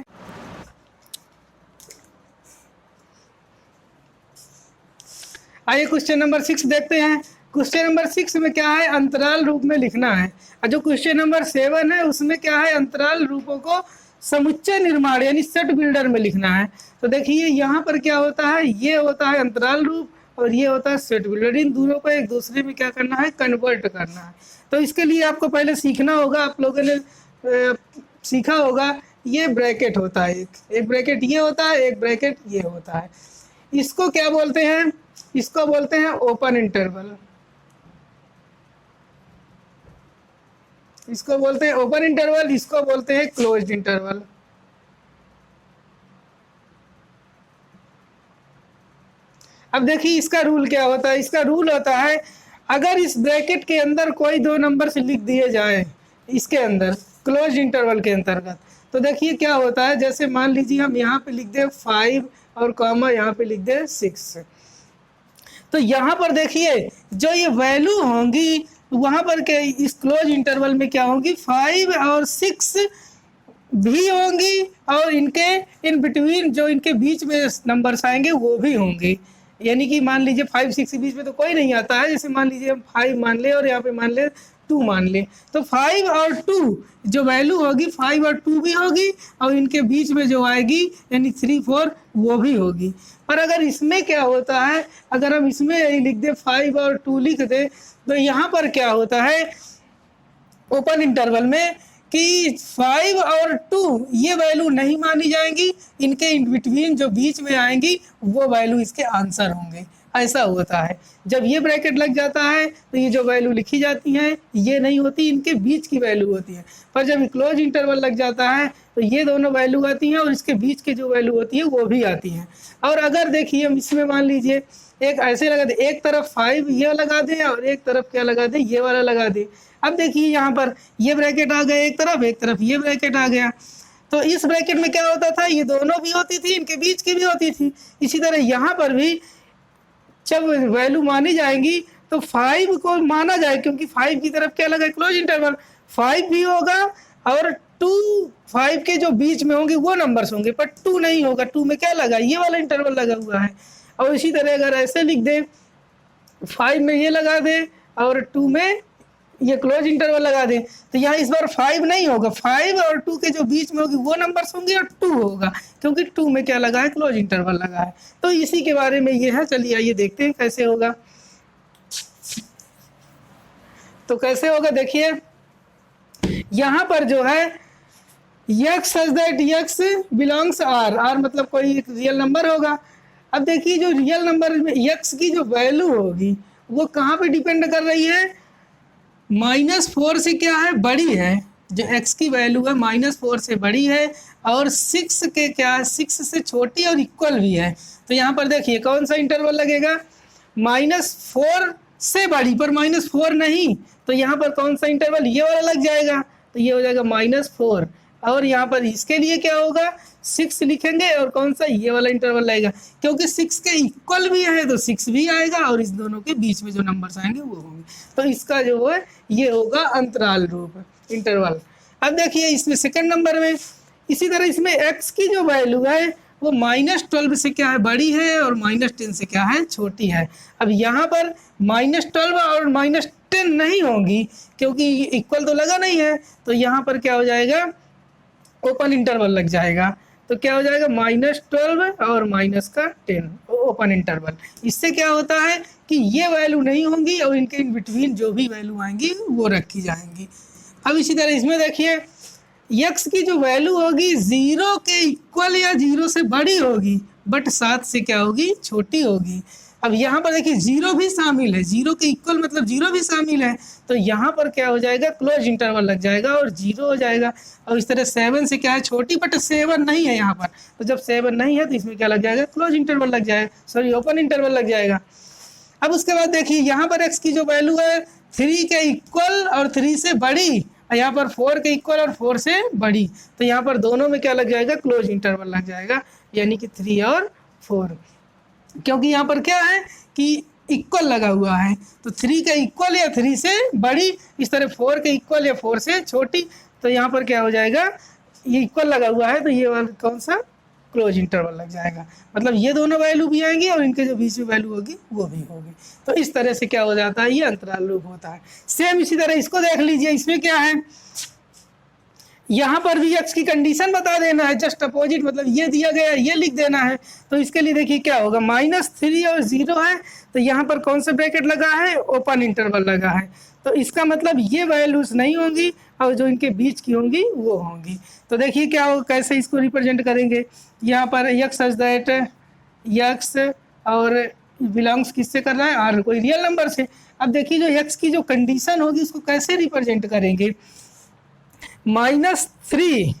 आइए क्वेश्चन नंबर 6 देखते हैं। क्वेश्चन नंबर 6 में क्या है, अंतराल रूप में लिखना है। और जो क्वेश्चन नंबर 7 है उसमें क्या है, अंतराल रूपों को समुच्चय निर्माण यानी सेट बिल्डर में लिखना है। तो देखिए यहाँ पर क्या होता है, ये होता है अंतराल रूप और ये होता है सेट बिल्डर। इन दोनों को एक दूसरे में क्या करना है, कन्वर्ट करना है। तो इसके लिए आपको पहले सीखना होगा, आप लोगों ने सीखा होगा, ये ब्रैकेट होता है, एक ब्रैकेट ये होता है, एक ब्रैकेट ये होता है। इसको क्या बोलते हैं, इसको बोलते हैं ओपन इंटरवल, इसको बोलते हैं ओपन इंटरवल, इसको बोलते हैं क्लोज्ड इंटरवल। अब देखिए इसका रूल क्या होता है, इसका रूल होता है अगर इस ब्रैकेट के अंदर कोई 2 नंबर से लिख दिए जाए इसके अंदर क्लोज इंटरवल के अंतर्गत, तो देखिए क्या होता है, जैसे मान लीजिए हम यहाँ पे लिख दें 5 और कॉमा यहाँ पे लिख दें 6, तो यहाँ पर देखिए जो ये वैल्यू होंगी वहाँ पर क्या इस क्लोज इंटरवल में क्या होंगी 5 और 6 भी होंगी और इनके इन बिटवीन जो इनके बीच में नंबर्स आएंगे वो भी होंगे। यानी कि मान लीजिए 5 6 के बीच में तो कोई नहीं आता है, जैसे मान लीजिए हम 5 मान ले और यहाँ पे मान ले 2 मान ले, तो 5 और 2 जो वैल्यू होगी 5 और 2 भी होगी और इनके बीच में जो आएगी यानी 3 4 वो भी होगी। पर अगर इसमें क्या होता है, अगर हम इसमें लिख दे 5 और 2 लिख दे, तो यहाँ पर क्या होता है ओपन इंटरवल में कि 5 और 2 ये वैल्यू नहीं मानी जाएंगी, इनके इन बिटवीन जो बीच में आएंगी वो वैल्यू इसके आंसर होंगे। ऐसा होता है, जब ये ब्रैकेट लग जाता है तो ये जो वैल्यू लिखी जाती हैं ये नहीं होती, इनके बीच की वैल्यू होती है। पर जब क्लोज इंटरवल लग जाता है तो ये दोनों वैल्यू आती हैं और इसके बीच की जो वैल्यू होती है वो भी आती हैं। और अगर देखिए हम इसमें मान लीजिए एक ऐसे लगा दे, एक तरफ 5 ये लगा दें और एक तरफ क्या लगा दें ये वाला लगा दें। अब देखिए यहाँ पर ये ब्रैकेट आ गया एक तरफ ये ब्रैकेट आ गया, तो इस ब्रैकेट में क्या होता था, ये दोनों भी होती थी, इनके बीच की भी होती थी। इसी तरह यहाँ पर भी जब वैल्यू मानी जाएंगी तो 5 को माना जाए क्योंकि 5 की तरफ क्या लगा क्लोज इंटरवल, 5 भी होगा और 2 5 के जो बीच में होंगे वो नंबर्स होंगे, पर 2 नहीं होगा, 2 में क्या लगा ये वाला इंटरवल लगा हुआ है। और इसी तरह अगर ऐसे लिख दे 5 में ये लगा दे और 2 में ये क्लोज इंटरवल लगा दे, तो यहाँ इस बार 5 नहीं होगा, 5 और 2 के जो बीच में होगी वो नंबर्स होंगे और 2 होगा क्योंकि 2 में क्या लगा है क्लोज इंटरवल लगा है। तो इसी के बारे में ये है, चलिए आइए देखते हैं कैसे होगा। तो कैसे होगा देखिए, यहाँ पर जो है x such that x belongs r मतलब कोई एक रियल नंबर होगा। अब देखिए जो रियल नंबर में x की जो वैल्यू होगी वो कहाँ पे डिपेंड कर रही है, -4 से क्या है बड़ी है, जो x की वैल्यू है -4 से बड़ी है और 6 के क्या है 6 से छोटी और इक्वल भी है। तो यहाँ पर देखिए कौन सा इंटरवल लगेगा, -4 से बड़ी पर -4 नहीं, तो यहाँ पर कौन सा इंटरवल ये वाला लग जाएगा, तो ये हो जाएगा -4 और यहाँ पर इसके लिए क्या होगा 6 लिखेंगे और कौन सा ये वाला इंटरवल लगेगा क्योंकि 6 के इक्वल भी है तो 6 भी आएगा और इस दोनों के बीच में जो नंबर्स आएंगे वो होंगे। तो इसका जो है ये होगा अंतराल रूप इंटरवल। अब देखिए इसमें सेकंड नंबर में इसी तरह इसमें x की जो वैल्यू है वो -12 से क्या है बड़ी है और -10 से क्या है छोटी है। अब यहाँ पर -12 और -10 नहीं होंगी क्योंकि इक्वल तो लगा नहीं है, तो यहाँ पर क्या हो जाएगा ओपन इंटरवल लग जाएगा। तो क्या हो जाएगा -12 और -10 ओपन इंटरवल। इससे क्या होता है कि ये वैल्यू नहीं होंगी और इनके इन बिटवीन जो भी वैल्यू आएंगी वो रखी जाएंगी। अब इसी तरह इसमें देखिए x की जो वैल्यू होगी 0 के इक्वल या 0 से बड़ी होगी बट 7 से क्या होगी छोटी होगी। अब यहाँ पर देखिए 0 भी शामिल है, 0 के इक्वल मतलब 0 भी शामिल है, तो यहाँ पर क्या हो जाएगा क्लोज इंटरवल लग जाएगा और 0 हो जाएगा। और इस तरह 7 से क्या है छोटी बट 7 नहीं है यहाँ पर, तो जब 7 नहीं है तो इसमें क्या लग जाएगा क्लोज इंटरवल लग जाएगा, सॉरी ओपन इंटरवल लग जाएगा। अब उसके बाद देखिए यहाँ पर x की जो वैल्यू है 3 के इक्वल और 3 से बड़ी, यहाँ पर 4 के इक्वल और 4 से बड़ी, तो यहाँ पर दोनों में क्या लग जाएगा क्लोज इंटरवल लग जाएगा, यानी कि 3 और 4, क्योंकि यहाँ पर क्या है कि इक्वल लगा हुआ है, तो 3 का इक्वल या 3 से बड़ी, इस तरह 4 के इक्वल या 4 से छोटी, तो यहाँ पर क्या हो जाएगा ये इक्वल लगा हुआ है तो ये वाला कौन सा क्लोज इंटरवल लग जाएगा, मतलब ये दोनों वैल्यू भी आएंगी और इनके जो बीच में वैल्यू होगी वो भी होगी। तो इस तरह से क्या हो जाता है ये अंतराल लूप होता है। सेम इसी तरह इसको देख लीजिए, इसमें क्या है यहाँ पर भी x की कंडीशन बता देना है, जस्ट अपोजिट, मतलब ये दिया गया है ये लिख देना है। तो इसके लिए देखिए क्या होगा -3 और 0 है, तो यहाँ पर कौन सा ब्रैकेट लगा है ओपन इंटरवल लगा है, तो इसका मतलब ये वैल्यूज नहीं होंगी और जो इनके बीच की होंगी वो होंगी। तो देखिए क्या होगा कैसे इसको रिप्रेजेंट करेंगे, यहाँ पर x सच दैट x और बिलोंग्स किससे कर रहा है आर कोई रियल नंबर से। अब देखिए जो x की जो कंडीशन होगी उसको कैसे रिप्रेजेंट करेंगे, -3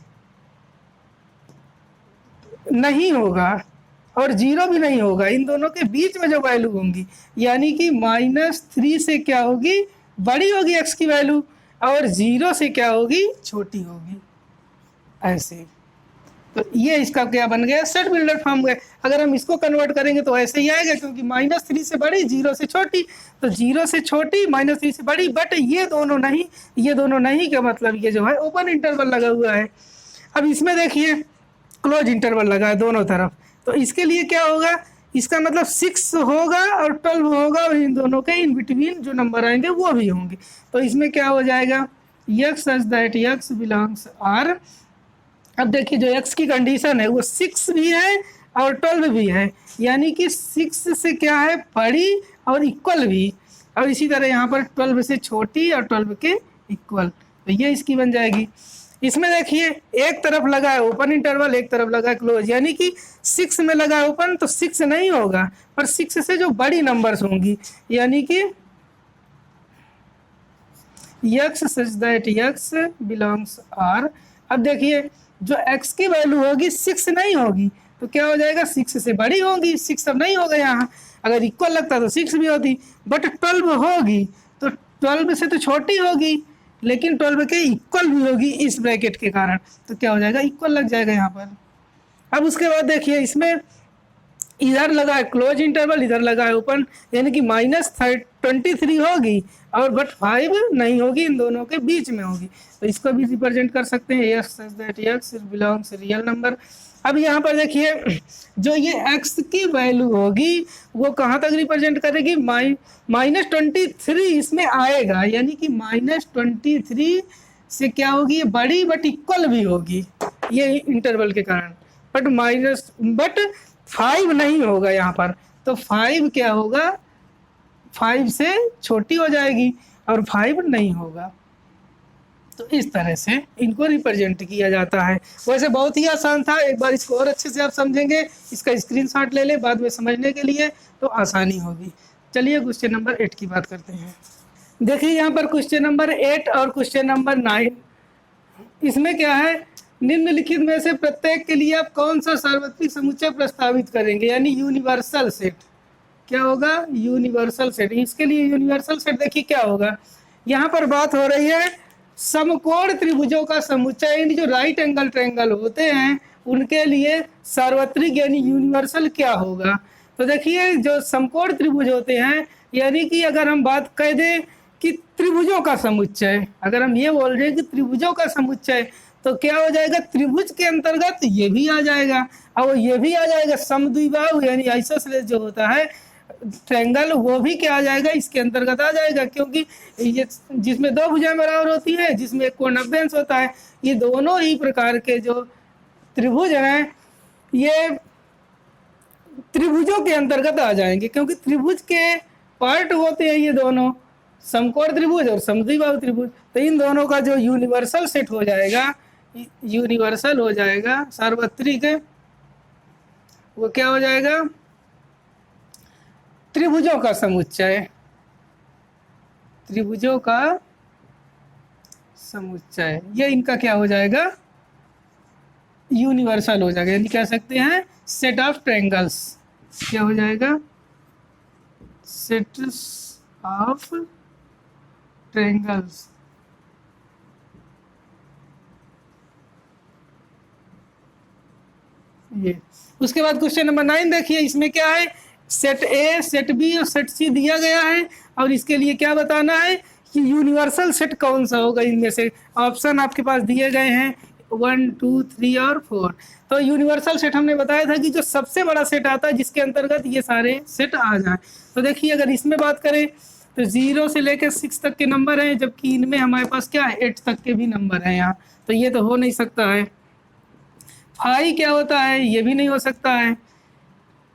नहीं होगा और 0 भी नहीं होगा, इन दोनों के बीच में जो वैल्यू होंगी यानी कि -3 से क्या होगी बड़ी होगी x की वैल्यू और 0 से क्या होगी छोटी होगी, ऐसे। तो ये इसका क्या बन गया सेट बिल्डर फॉर्म गया। अगर हम इसको कन्वर्ट करेंगे तो ऐसे ही आएगा क्योंकि -3 से बड़ी 0 से छोटी, तो 0 से छोटी -3 से बड़ी, बट ये दोनों नहीं का मतलब ये जो है ओपन इंटरवल लगा हुआ है। अब इसमें देखिए क्लोज इंटरवल लगा है दोनों तरफ, तो इसके लिए क्या होगा इसका मतलब 6 होगा और 12 होगा और इन दोनों के इन बिटवीन जो नंबर आएंगे वो भी होंगे। तो इसमें क्या हो जाएगा x such that x belongs R. अब देखिए जो x की कंडीशन है वो 6 भी है और 12 भी है, यानी कि 6 से क्या है बड़ी और इक्वल भी, और इसी तरह यहाँ पर 12 से छोटी और 12 के इक्वल, तो ये इसकी बन जाएगी। इसमें देखिए एक तरफ लगा है ओपन इंटरवल एक तरफ लगा है क्लोज, यानी कि 6 में लगा है ओपन तो 6 नहीं होगा पर 6 से जो बड़ी नंबर्स होंगी, यानी कि x such that x belongs R. अब देखिए जो x की वैल्यू होगी 6 नहीं होगी तो क्या हो जाएगा 6 से बड़ी होगी, 6 अब नहीं होगा यहाँ, अगर इक्वल लगता तो 6 भी होती, बट 12 होगी तो 12 से तो छोटी होगी लेकिन 12 के इक्वल भी होगी इस ब्रैकेट के कारण, तो क्या हो जाएगा इक्वल लग जाएगा यहाँ पर। अब उसके बाद देखिए इसमें इधर लगा है क्लोज इंटरवल इधर लगा है ओपन, यानी कि -23 होगी और बट 5 नहीं होगी, इन दोनों के बीच में होगी, तो इसको भी रिप्रेजेंट कर सकते हैं x such that x belongs real number. अब यहाँ पर देखिए जो ये x की वैल्यू होगी वो कहाँ तक रिप्रेजेंट करेगी -23 इसमें आएगा, यानी कि -23 से क्या होगी ये बड़ी बट इक्वल भी होगी ये इंटरवल के कारण, बट 5 नहीं होगा यहाँ पर, तो 5 क्या होगा 5 से छोटी हो जाएगी और 5 नहीं होगा। तो इस तरह से इनको रिप्रेजेंट किया जाता है। वैसे बहुत ही आसान था, एक बार इसको और अच्छे से आप समझेंगे, इसका स्क्रीनशॉट ले लें बाद में समझने के लिए तो आसानी होगी। चलिए क्वेश्चन नंबर 8 की बात करते हैं। देखिए यहाँ पर क्वेश्चन नंबर 8 और क्वेश्चन नंबर 9, इसमें क्या है निम्नलिखित में से प्रत्येक के लिए आप कौन सा सार्वत्रिक समुच्चय प्रस्तावित करेंगे, यानी यूनिवर्सल सेट। क्या होगा यूनिवर्सल सेट। इसके लिए यूनिवर्सल सेट देखिए क्या होगा, यहाँ पर बात हो रही है समकोण त्रिभुजों का समुच्चय, यानी जो राइट एंगल ट्रायंगल होते हैं उनके लिए सार्वत्रिक यानी यूनिवर्सल क्या होगा। तो देखिए जो समकोण त्रिभुज होते हैं, यानी कि अगर हम बात कह दें कि त्रिभुजों का समुच्चय। अगर हम ये बोल रहे हैं कि त्रिभुजों का समुच्चय, तो क्या हो जाएगा, त्रिभुज के अंतर्गत ये भी आ जाएगा, और ये भी आ जाएगा। समद्विबाहु यानी आइसोसेलेस जो होता है ट्रायंगल, वो भी क्या आ जाएगा, इसके अंतर्गत आ जाएगा, क्योंकि ये जिसमें दो भुजाएं बराबर होती है, जिसमें एक कोण नब्बेंश होता है, ये दोनों ही प्रकार के जो त्रिभुज हैं ये त्रिभुजों के अंतर्गत आ जाएंगे, क्योंकि त्रिभुज के पार्ट होते हैं ये दोनों, समकोण त्रिभुज और समद्विबाहु त्रिभुज। तो इन दोनों का जो यूनिवर्सल सेट हो जाएगा, यूनिवर्सल हो जाएगा, सार्वत्रिक, वो क्या हो जाएगा, त्रिभुजों का समुच्चय। त्रिभुजों का समुच्चय, ये इनका क्या हो जाएगा, यूनिवर्सल हो जाएगा, यानी कह सकते हैं सेट ऑफ ट्रायंगल्स। क्या हो जाएगा, सेट ऑफ ट्रायंगल्स। ये उसके बाद क्वेश्चन नंबर 9 देखिए, इसमें क्या है, सेट ए, सेट बी और सेट सी दिया गया है, और इसके लिए क्या बताना है कि यूनिवर्सल सेट कौन सा होगा इनमें से। ऑप्शन आपके पास दिए गए हैं 1, 2, 3 और 4। तो यूनिवर्सल सेट हमने बताया था कि जो सबसे बड़ा सेट आता है जिसके अंतर्गत ये सारे सेट आ जाए। तो देखिए अगर इसमें बात करें तो 0 से लेकर 6 तक के नंबर हैं, जबकि इनमें हमारे पास क्या है, 8 तक के भी नंबर हैं यहाँ, तो ये तो हो नहीं सकता है। 5 क्या होता है, ये भी नहीं हो सकता है।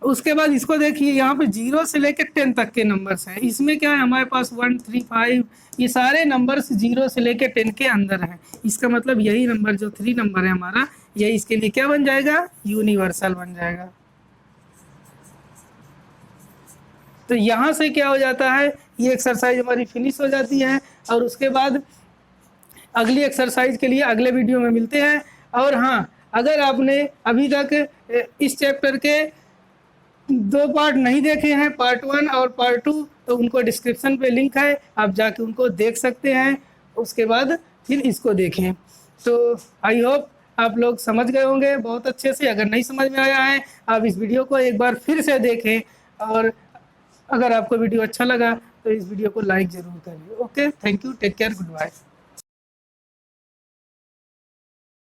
उसके बाद इसको देखिए, यहाँ पे 0 से लेकर 10 तक के नंबर्स हैं, इसमें क्या है हमारे पास 1, 3, 5, ये सारे नंबर्स 0 से लेकर 10 के अंदर हैं। इसका मतलब यही नंबर जो 3 नंबर है हमारा, ये इसके लिए क्या बन जाएगा, यूनिवर्सल बन जाएगा। तो यहाँ से क्या हो जाता है, ये एक्सरसाइज हमारी फिनिश हो जाती है, और उसके बाद अगली एक्सरसाइज के लिए अगले वीडियो में मिलते हैं। और हाँ, अगर आपने अभी तक इस चैप्टर के 2 पार्ट नहीं देखे हैं, पार्ट 1 और पार्ट 2, तो उनको डिस्क्रिप्शन पे लिंक है, आप जाके उनको देख सकते हैं, उसके बाद फिर इसको देखें। तो आई होप आप लोग समझ गए होंगे बहुत अच्छे से। अगर नहीं समझ में आया है, आप इस वीडियो को एक बार फिर से देखें, और अगर आपको वीडियो अच्छा लगा तो इस वीडियो को लाइक ज़रूर करिए। Okay, thank you, take care, good bye.